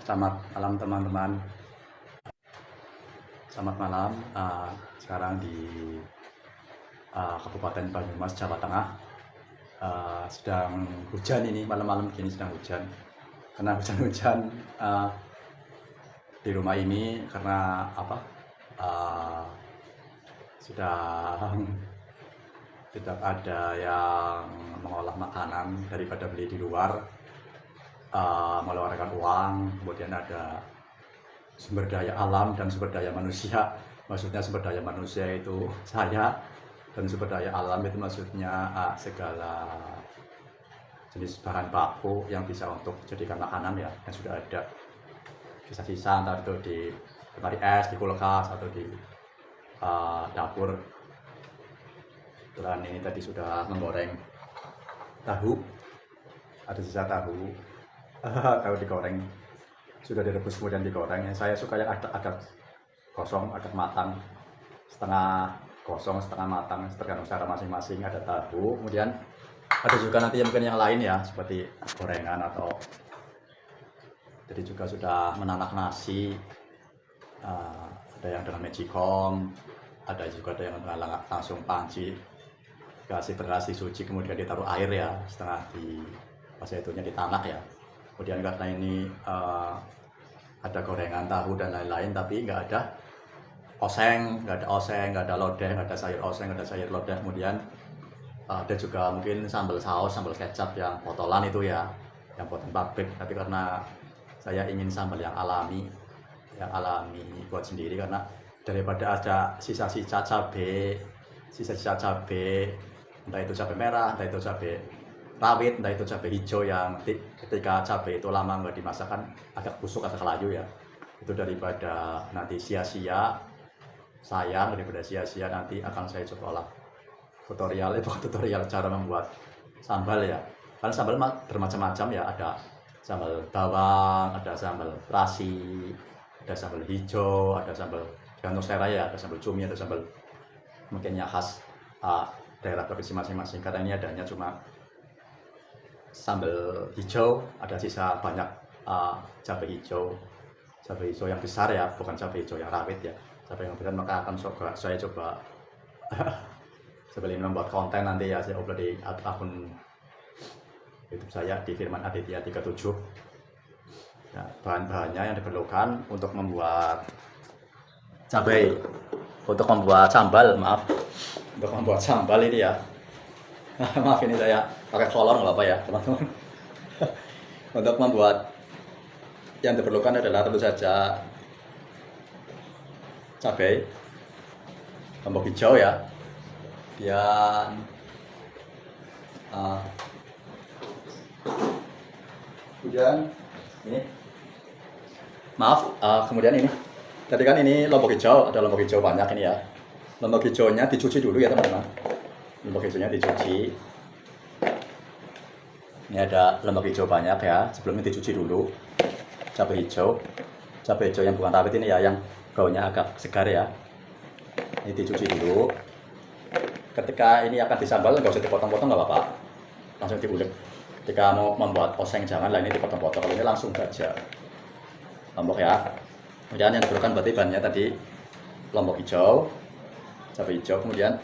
Selamat malam teman-teman. Selamat malam. Sekarang di Kabupaten Banyumas, Jawa Tengah. Sedang hujan ini, malam-malam begini sedang hujan. Karena hujan-hujan di rumah ini karena apa? Sedang tidak ada yang mengolah makanan daripada beli di luar, mengeluarkan uang. Kemudian ada sumber daya alam dan sumber daya manusia. Maksudnya sumber daya manusia itu saya, dan sumber daya alam itu maksudnya segala jenis bahan baku yang bisa untuk dijadikan makanan ya, yang sudah ada sisa-sisa, entah itu di lemari es, di kulkas, atau di dapur. Dan ini tadi sudah menggoreng tahu, ada sisa tahu tahu digoreng, sudah direbus kemudian digoreng. Yang saya suka yang agak kosong, agak matang, setengah kosong setengah matang, tergantung cara masing-masing. Ada tahu, kemudian ada juga nanti mungkin yang lain ya, seperti gorengan, atau jadi juga sudah menanak nasi, ada yang dengan magicom, ada juga yang langsung panci, kasih beras disuci kemudian ditaruh air ya, setengah di pas itunya ditanak ya. Kemudian karena ini ada gorengan tahu dan lain-lain, tapi nggak ada oseng, nggak ada lodeh, nggak ada sayur oseng, nggak ada sayur lodeh. Kemudian ada juga mungkin sambal saus, sambal kecap yang botolan itu ya, yang buatan pabrik. Tapi karena saya ingin sambal yang alami buat sendiri, karena daripada ada sisa-sisa cabai, entah itu cabai merah, entah itu cabai rawit, entah itu cabai hijau, yang ketika cabai itu lama nggak dimasak kan agak busuk, agak layu ya. Itu daripada nanti sia-sia, sayang, daripada sia-sia nanti akan saya coba olah tutorial cara membuat sambal ya. Karena sambal bermacam-macam ya, ada sambal bawang, ada sambal terasi, ada sambal hijau, ada sambal tergantung selera ya, ada sambal cumi, ada sambal mungkin yang khas daerah provinsi masing-masing. Karena ini adanya cuma sambal hijau, ada sisa banyak cabai hijau yang besar ya, bukan cabai hijau yang rawit ya, cabai yang besar. Maka akan saya coba sebelum membuat konten nanti ya, saya upload di akun YouTube saya di Firman Aditya 37. Ya, bahan-bahannya yang diperlukan untuk membuat cabai, untuk membuat sambal, untuk membuat sambal ini ya. Maaf, ini saya pakai kolor, nggak apa-apa ya teman-teman. Untuk membuat yang diperlukan adalah tentu saja cabai, lombok hijau ya, dan kemudian ini, kemudian ini tadi kan ini lombok hijau, ada lombok hijau banyak ini ya. Lombok hijaunya dicuci dulu ya teman-teman. Lombok hijaunya dicuci. Ini ada lombok hijau banyak ya, sebelumnya dicuci dulu. Cabai hijau yang bukan rawit ini ya, yang baunya agak segar ya, ini dicuci dulu. Ketika ini akan disambal nggak usah dipotong-potong, nggak apa-apa, langsung diulek. Ketika mau membuat oseng janganlah ini dipotong-potong, kalau ini langsung saja lombok ya. Kemudian yang diperlukan berarti bahannya tadi lombok hijau, cabai hijau, kemudian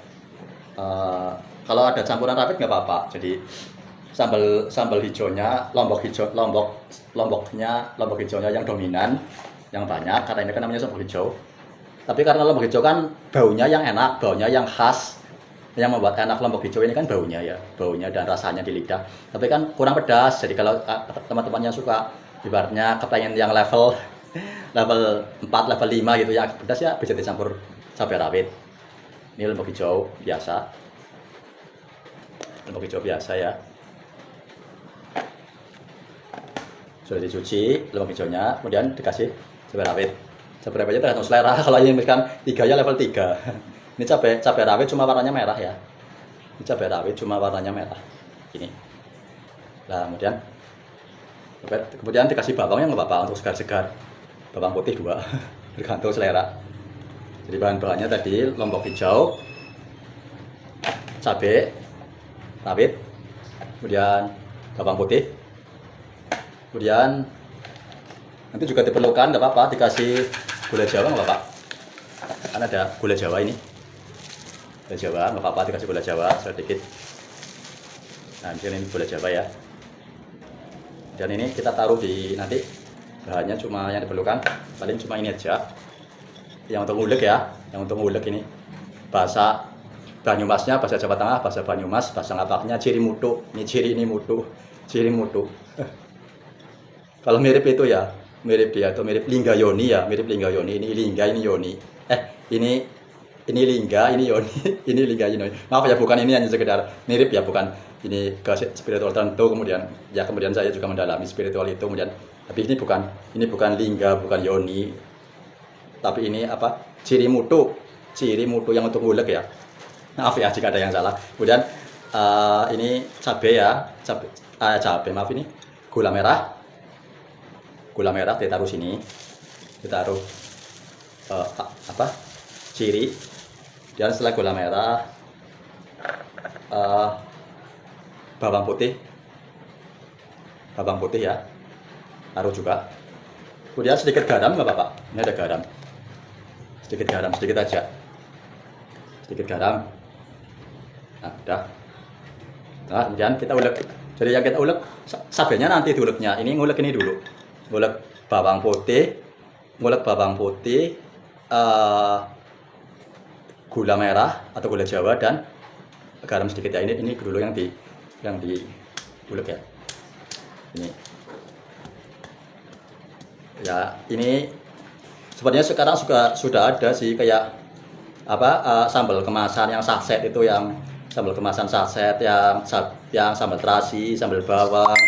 kalau ada campuran rawit nggak apa-apa. Jadi sambal hijaunya, lombok hijaunya yang dominan, yang banyak, karena ini kan namanya sambal hijau. Tapi karena lombok hijau kan baunya yang enak, baunya yang khas, yang membuat enak lombok hijau ini kan baunya ya, baunya dan rasanya di lidah. Tapi kan kurang pedas. Jadi kalau teman-teman yang suka ibaratnya kepengen yang level 4, level 5 gitu ya, pedas ya, bisa dicampur cabai rawit. Ini lombok hijau biasa, ya, sudah dicuci lombok hijaunya, kemudian dikasih cabai rawit. Cabai rawitnya tergantung selera. Kalau ini misalkan 3 ya level 3. Ini cabai rawit cuma warnanya merah ya, ini cabai rawit cuma warnanya merah ini. Nah kemudian dikasih bawangnya nggak apa-apa, untuk segar-segar, bawang putih 2 tergantung selera. Jadi bahan-bahannya tadi lombok hijau, cabai rawit, kemudian bawang putih, kemudian Nanti juga diperlukan, nggak apa-apa, dikasih gula Jawa nggak apa-apa. Kan ada gula Jawa ini. Gula Jawa nggak apa-apa, dikasih gula Jawa sedikit. Nah, ini gula Jawa ya. Dan ini kita taruh di nanti bahannya cuma yang diperlukan paling cuma ini aja. Yang untuk ngulek ya, yang untuk ngulek ini bahasa Banyumasnya, bahasa Jawa Tengah, bahasa Banyumas, bahasa ngapaknya ciri mutu. Ini ciri, ini mutu, ciri mutu. Kalau mirip itu ya, mirip dia atau mirip lingga yoni ya, mirip lingga yoni. Ini lingga, ini yoni. Ini lingga, ini yoni, ini lingga yoni. Maaf ya, bukan ini hanya sekedar mirip ya, bukan ini ke spiritual tertentu. Kemudian saya juga mendalami spiritual itu. Kemudian tapi ini bukan lingga, bukan yoni. Tapi ini apa? Ciri mutu yang untuk ngulek ya. Maaf ya jika ada yang salah. Kemudian ini cabai ya, cabai maaf, ini gula merah ditaruh sini, ditaruh ciri. Dan setelah gula merah, bawang putih ya, taruh juga. Kemudian sedikit garam nggak apa-apa. Ini ada garam, sedikit aja, sedikit garam. Nah, udah. Nah, kemudian kita ulek. Jadi yang kita ulek, sabenya nanti diuleknya. Ini ngulek ini dulu. Ngulek bawang putih, gula merah atau gula Jawa dan garam sedikit ya. Ini dulu yang di ulek ya. Ini. Ya, ini sebenarnya sekarang sudah ada sih kayak sambal kemasan yang saset itu, yang sambal kemasan saset yang sambal terasi, sambal bawang,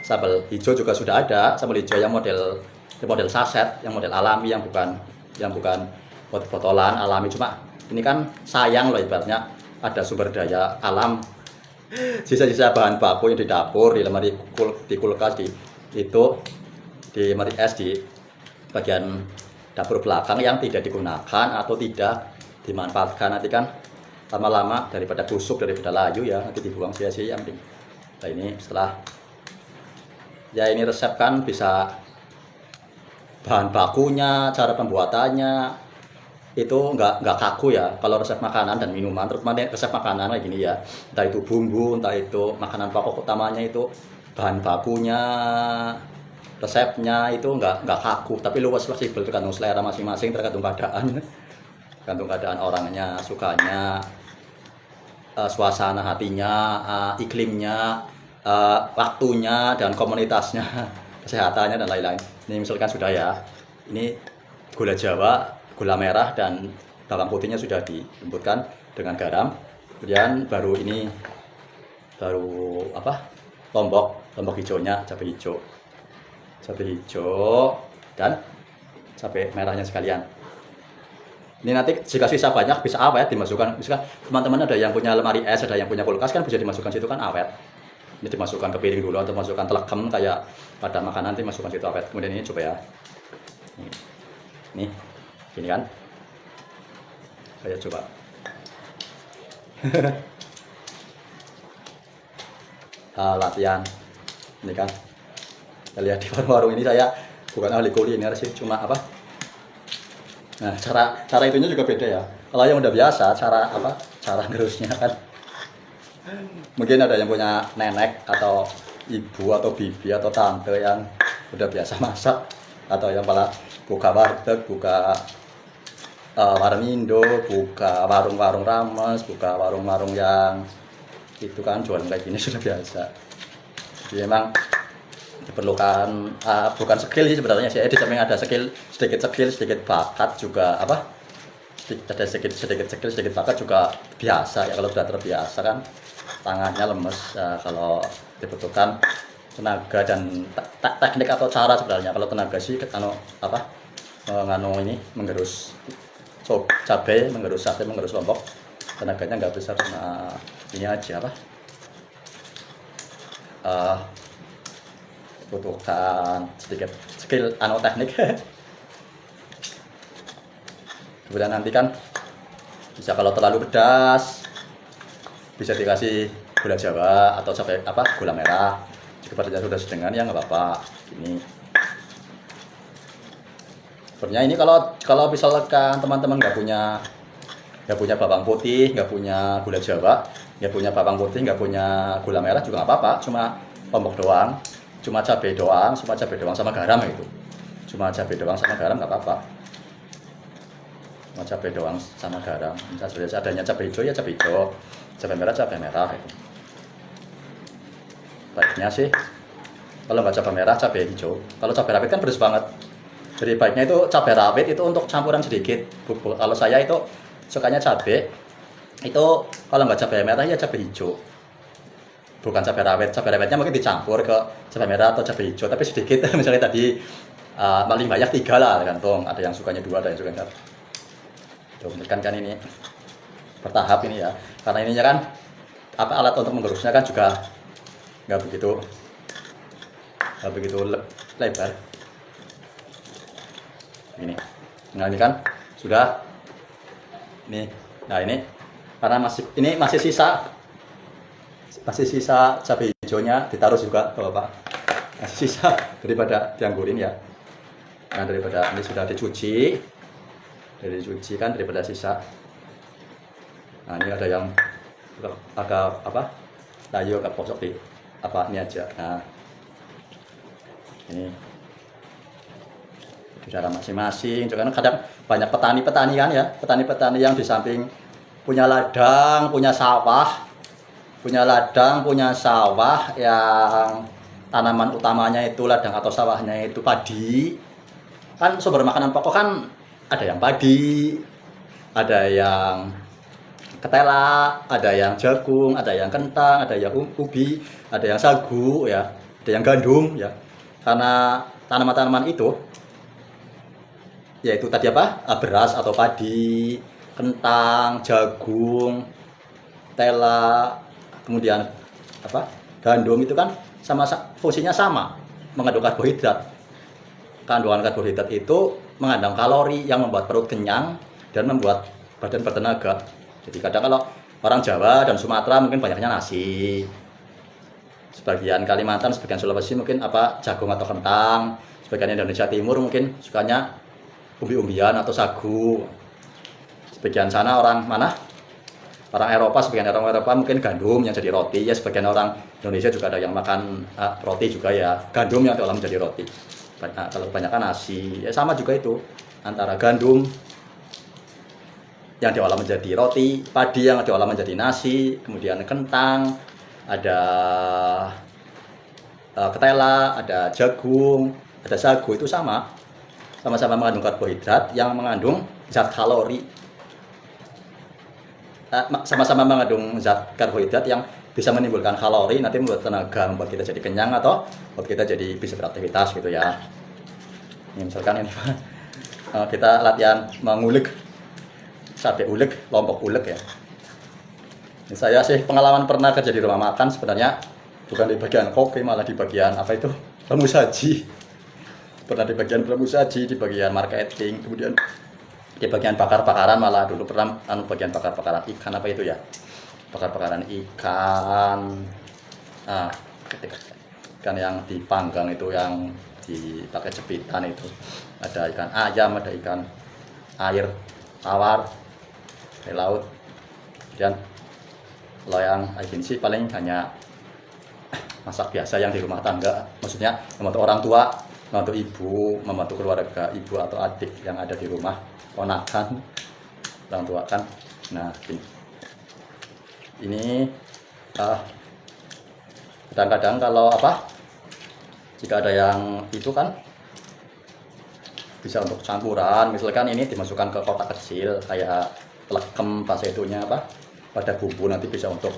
sambal hijau juga sudah ada. Sambal hijau yang model saset, yang model alami, yang bukan botolan, alami. Cuma ini kan sayang loh, ibaratnya ada sumber daya alam, sisa-sisa bahan baku yang di dapur, di lemari, di kulkas, di lemari es, di bagian dapur belakang yang tidak digunakan atau tidak dimanfaatkan. Nanti kan lama-lama daripada busuk, daripada layu ya, nanti dibuang sia-sia. Nah, ini setelah ya, ini resep kan bisa bahan bakunya, cara pembuatannya itu nggak kaku ya. Kalau resep makanan dan minuman, terutama resep makanan kayak gini ya, entah itu bumbu, entah itu makanan pokok utamanya, itu bahan bakunya, resepnya itu nggak kaku, tapi luas, fleksibel, tergantung selera masing-masing, tergantung keadaan orangnya, sukanya, suasana hatinya, iklimnya, waktunya, dan komunitasnya, kesehatannya, dan lain-lain. Ini misalkan sudah ya, ini gula Jawa, gula merah, dan bawang putihnya sudah dilembutkan dengan garam. Kemudian baru lombok hijaunya, cabai hijau dan cabai merahnya sekalian. Ini nanti jika sisa banyak bisa awet, dimasukkan. Misalkan teman-teman ada yang punya lemari es, ada yang punya kulkas, kan bisa dimasukkan situ, kan awet. Ini dimasukkan ke piring dulu atau masukkan telegem kayak pada makanan, nanti masukkan situ awet. Kemudian ini coba ya. Ini kan. Saya coba. Latihan. Ini kan. Kita lihat di warung-warung ini, saya bukan ahli kuliner sih, cuma nah, cara itunya juga beda ya. Kalau yang udah biasa, cara ngerusnya kan, mungkin ada yang punya nenek atau ibu atau bibi atau tante yang udah biasa masak, atau yang malah buka warteg, buka warung Indo, buka warung-warung rames, buka warung-warung yang itu kan jualan kayak gini sudah biasa. Jadi memang diperlukan bukan skill sih sebenarnya sih, di samping ada sedikit bakat juga, ada sedikit skill, sedikit bakat juga biasa ya. Kalau sudah terbiasa kan tangannya lemes, kalau dibutuhkan tenaga dan teknik atau cara sebenarnya. Kalau tenaga sih menggerus cabai, menggerus sate, menggerus lombok, tenaganya nggak besar, cuma ini aja butuhkan sedikit skill teknik. Kemudian nanti kan bisa, kalau terlalu pedas bisa dikasih gula Jawa atau gula merah. Jika pedasnya sudah sedengan ya nggak apa-apa. Ini Sebenarnya ini kalau misalkan teman-teman nggak punya bawang putih, nggak punya gula Jawa, nggak punya bawang putih, nggak punya gula merah juga nggak apa-apa, cuma lombok doang, cuma cabai doang sama garam itu, cuma cabai doang sama garam nggak apa-apa, cuma cabai doang sama garam. Misalnya adanya cabai hijau ya cabai hijau, cabai merah itu. Baiknya sih kalau nggak cabai merah cabai hijau. Kalau cabai rawit kan pedes banget. Jadi baiknya itu cabai rawit itu untuk campuran sedikit. Kalau saya itu sukanya cabai itu kalau nggak cabai merah ya cabai hijau. Bukan cabai rawit. Cabai rawitnya mungkin dicampur ke cabai merah atau cabai hijau, tapi sedikit. Misalnya tadi paling banyak 3 lah, tergantung. Ada yang sukanya 2, ada yang sukanya 1. Kan ini bertahap ini ya. Karena ininya kan alat untuk menggerusnya kan juga nggak begitu lebar. Ini, nah ini kan sudah ini. Nah ini karena masih sisa cabai hijaunya, ditaruh juga Bapak. Masih sisa daripada dianggurin ya. Nah daripada ini sudah dicuci kan, daripada sisa. Nah ini ada yang agak layu, agak posok di ini aja. Nah ini di dalam masing-masing. Karena kadang banyak petani-petani kan ya, petani-petani yang di samping punya ladang, punya sawah yang tanaman utamanya itu ladang atau sawahnya itu padi. Kan sumber makanan pokok kan ada yang padi, ada yang ketela, ada yang jagung, ada yang kentang, ada yang ubi, ada yang sagu ya, ada yang gandum ya. Karena tanaman-tanaman itu yaitu tadi beras atau padi, kentang, jagung, tela, kemudian gandum itu kan fungsinya sama, mengandung karbohidrat. Kandungan karbohidrat itu mengandung kalori yang membuat perut kenyang dan membuat badan bertenaga. Jadi kadang kalau orang Jawa dan Sumatera mungkin banyaknya nasi, sebagian Kalimantan, sebagian Sulawesi mungkin jagung atau kentang, sebagian Indonesia Timur mungkin sukanya umbi-umbian atau sagu. Sebagian sana orang Eropa, sebagian orang Eropa mungkin gandum yang jadi roti ya. Sebagian orang Indonesia juga ada yang makan roti juga ya, gandum yang diolah menjadi roti. Kalau kebanyakan nasi ya sama juga itu, antara gandum yang diolah menjadi roti, padi yang diolah menjadi nasi, kemudian kentang, ada ketela, ada jagung, ada sagu, itu sama-sama mengandung karbohidrat yang mengandung zat kalori. Sama-sama mengandung zat karbohidrat yang bisa menimbulkan kalori, nanti membuat tenaga, membuat kita jadi kenyang atau membuat kita jadi bisa beraktivitas gitu ya. Ini misalkan ini kita latihan mengulik sate ulek, lombok ulek ya. Ini saya sih pengalaman pernah kerja di rumah makan, sebenarnya bukan di bagian koki, malah di bagian pramusaji. Pernah di bagian pramusaji, di bagian marketing, kemudian di bagian bakar-bakaran, malah dulu pernah bagian bakar-bakaran ikan itu ya. Bakar-bakaran ikan. Ikan yang dipanggang itu, yang dipakai jepitan itu. Ada ikan ayam, ada ikan air tawar dari laut. Dan kalau yang agensi paling hanya masak biasa yang di rumah tangga, maksudnya membantu orang tua, membantu ibu, membantu keluarga ibu atau adik yang ada di rumah, ponakan, orang tua kan. Nah ini kadang-kadang kalau jika ada yang itu kan bisa untuk campuran, misalkan ini dimasukkan ke kotak kecil kayak pelekem, bahasa itunya pada bumbu, nanti bisa untuk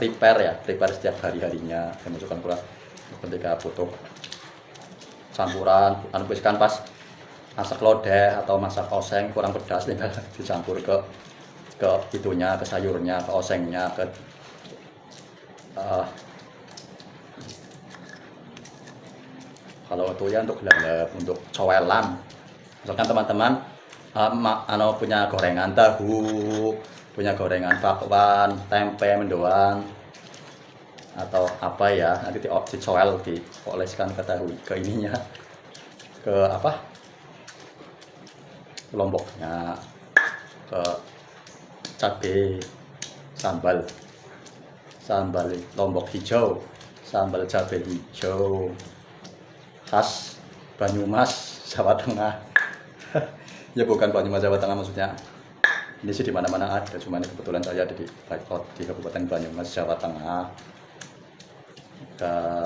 prepare setiap hari-harinya, dimasukkan pula ketika butuh campuran. Misalkan pas masak lodeh atau masak oseng kurang pedas, tinggal dicampur ke itunya, ke sayurnya, ke osengnya, ke kalau itu ya untuk lalap, untuk cowelan. Misalkan teman-teman punya gorengan tahu, punya gorengan bakwan, tempe, mendoan, atau nanti dicoel, dioleskan ke tahu, ke ininya, ke lomboknya, ke cabai, sambal lombok hijau, sambal cabai hijau khas Banyumas, Jawa Tengah. Ya bukan Banyumas Jawa Tengah maksudnya. Ini sih di mana-mana ada, cuman kebetulan saya ada di Kabupaten Banyumas, Jawa Tengah.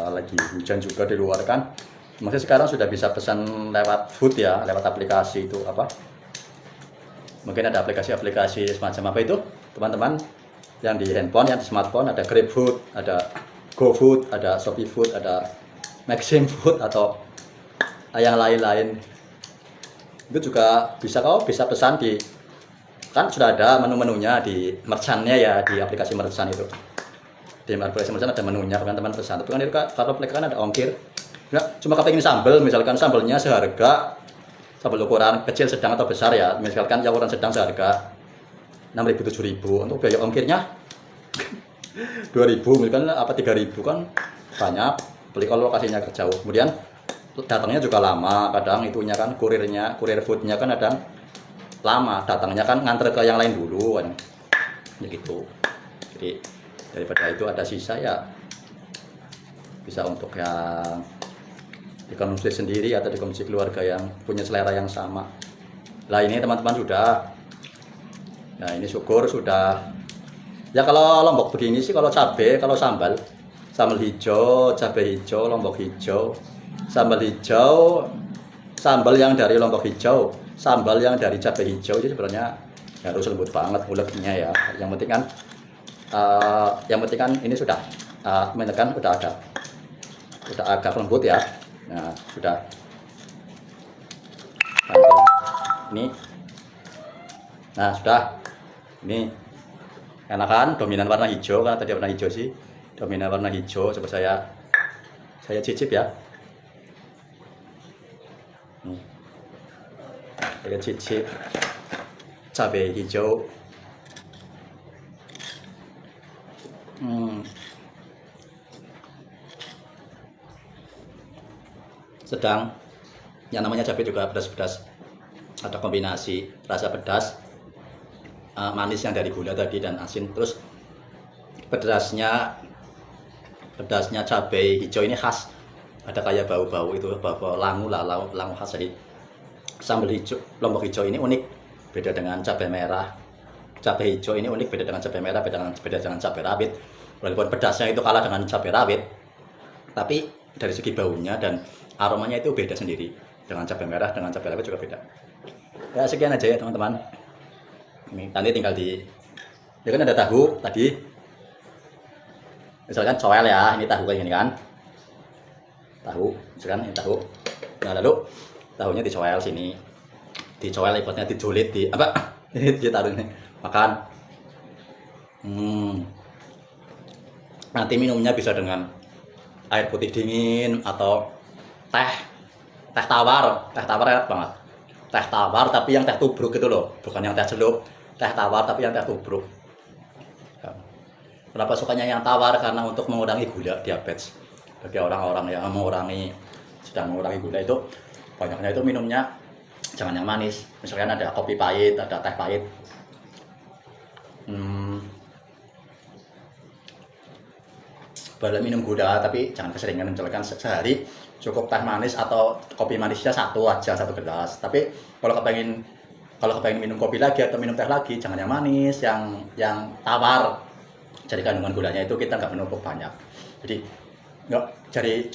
Lagi hujan juga di luar kan. Masih sekarang sudah bisa pesan lewat food ya, lewat aplikasi itu apa? Mungkin ada aplikasi-aplikasi semacam apa itu, teman-teman? Yang di handphone, yang di smartphone ada GrabFood, ada GoFood, ada Shopee Food, ada Maxim Food atau yang lain-lain. Itu juga bisa bisa pesan di, kan sudah ada menu-menunya di merchantnya ya, di aplikasi merchant itu. Di aplikasi merchant ada menunya, teman-teman pesan. Tapi kan itu kalau mereka kan ada ongkir. Ya, cuma kepingin sambal, misalkan sambalnya seharga, sambal ukuran kecil, sedang atau besar ya. Misalkan yang ukuran sedang seharga 6.000 7.000, untuk biaya ongkirnya 2.000, misalkan apa 3.000 kan banyak. Beli kalau lokasinya jauh. Kemudian datangnya juga lama, kadang itunya kan kurir foodnya kan kadang lama, datangnya kan nganter ke yang lain dulu kan, ya gitu. Jadi daripada itu ada sisa ya bisa untuk yang dikonsumsi sendiri atau dikonsumsi keluarga yang punya selera yang sama. Lah ini teman-teman sudah, nah ini syukur sudah ya. Kalau lombok begini sih, kalau cabai, kalau sambal hijau, cabai hijau, lombok hijau, sambal hijau, sambal yang dari lombok hijau, sambal yang dari cabai hijau itu sebenarnya harus lembut banget mulutnya ya. Yang penting kan ini sudah menekan udah agak lembut ya. Nah sudah ini, nah sudah ini enak kan, dominan warna hijau, karena tadi warna hijau sih, dominan warna hijau. Coba saya cicip ya. Saya cicip cabai hijau. Sedang, yang namanya cabai juga pedas-pedas, ada kombinasi rasa pedas, manis yang dari gula tadi dan asin. Terus pedasnya cabai hijau ini khas, ada kayak bau-bau itu, bau langu khas. Jadi sambal hijau lombok hijau ini unik, beda dengan cabai merah. Cabai hijau ini unik, beda dengan cabai merah, beda dengan cabai rawit. Walaupun pedasnya itu kalah dengan cabai rawit, tapi dari segi baunya dan aromanya itu beda sendiri. Dengan cabai merah, dengan cabai rawit juga beda. Ya sekian aja ya teman-teman. Ini nanti tinggal ya kan ada tahu tadi, misalkan coel ya, ini tahu kayak gini kan, misalkan ini tahu. Nah lalu tahunya dicoel sini, dicoel ibaratnya dijulit, ditaruh ini makan. Nanti minumnya bisa dengan air putih dingin atau teh tawar enak banget. Teh tawar tapi yang teh tubruk gitu loh, bukan yang teh celup. Teh tawar tapi yang teh tubruk. Kenapa sukanya yang tawar? Karena untuk mengurangi gula diabetes. Bagi orang-orang yang sedang mengurangi gula itu, banyaknya itu minumnya jangan yang manis. Misalkan ada kopi pahit, ada teh pahit. Boleh minum gula tapi jangan keseringan. Misalkan sehari cukup teh manis atau kopi manisnya satu gelas. Tapi kalau kepengen minum kopi lagi atau minum teh lagi, jangan yang manis, yang tawar. Jadi kandungan gulanya itu kita nggak menumpuk banyak. Jadi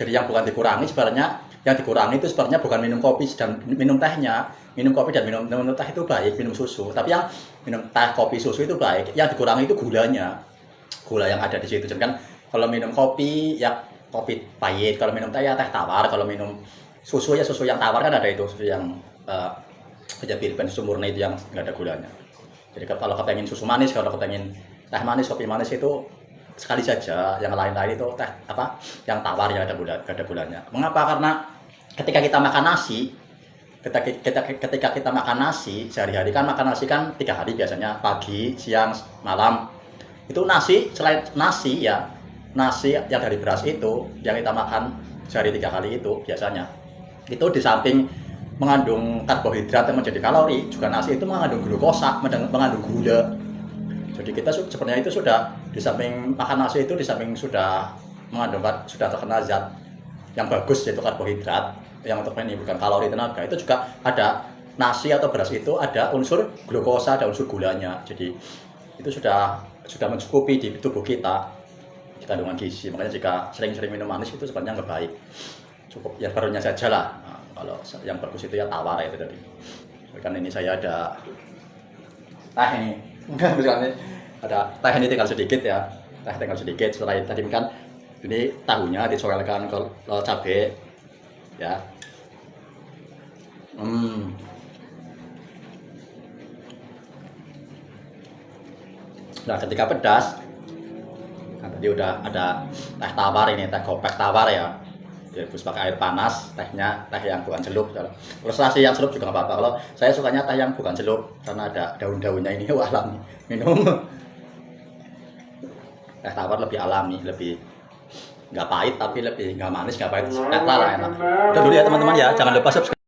yang bukan dikurangi, sebenarnya yang dikurangi itu sebenarnya bukan minum kopi dan minum tehnya. Minum kopi dan minum teh itu baik, minum susu. Tapi yang minum teh, kopi, susu itu baik. Yang dikurangi itu gulanya, gula yang ada di situ. Jadi kan kalau minum kopi ya kopi pahit, kalau minum teh ya teh tawar, kalau minum susu ya susu yang tawar kan ada itu, susu yang aja pilihan susu murni itu yang nggak ada gulanya. Jadi kalau kepengen susu manis, kalau kepengen teh manis, kopi manis itu sekali saja. Yang lain-lain itu teh yang tawar yang ada gulanya. Mengapa? Karena ketika kita makan nasi, ketika kita makan nasi sehari-hari kan, makan nasi kan 3 hari biasanya, pagi, siang, malam. Itu nasi, selain nasi ya, nasi yang dari beras itu yang kita makan sehari 3 kali itu biasanya, itu di samping mengandung karbohidrat yang menjadi kalori, juga nasi itu mengandung glukosa, mengandung gula. Jadi kita sebenarnya itu sudah di samping makan nasi itu di samping sudah mengandung, sudah terkena zat yang bagus yaitu karbohidrat yang untuk menimbulkan kalori tenaga, itu juga ada nasi atau beras itu ada unsur glukosa, ada unsur gulanya. Jadi itu sudah mencukupi di tubuh kita di kandungan gizi. Makanya jika sering-sering minum manis itu sebenarnya nggak baik. Cukup ya barunya saja lah. Nah, kalau yang bagus itu ya tawar ya itu tadi. Kan ini saya ada teh ini. Misalnya ada teh ini tinggal sedikit ya. Teh tinggal sedikit. Setelah tadi kan ini tahunya dicolelkan ke cabai ya. Nah, ketika pedas, nah tadi udah ada teh tawar ini, teh gopek tawar ya. Direbus pakai air panas, tehnya teh yang bukan celup. Terus nasi yang celup juga nggak apa-apa. Kalau saya sukanya teh yang bukan celup karena ada daun-daunnya ini alami. Minum teh tawar lebih alami, lebih nggak pahit tapi lebih nggak manis, nggak pahit. Netral lah enak. Itu dulu ya teman-teman ya, jangan lupa subscribe.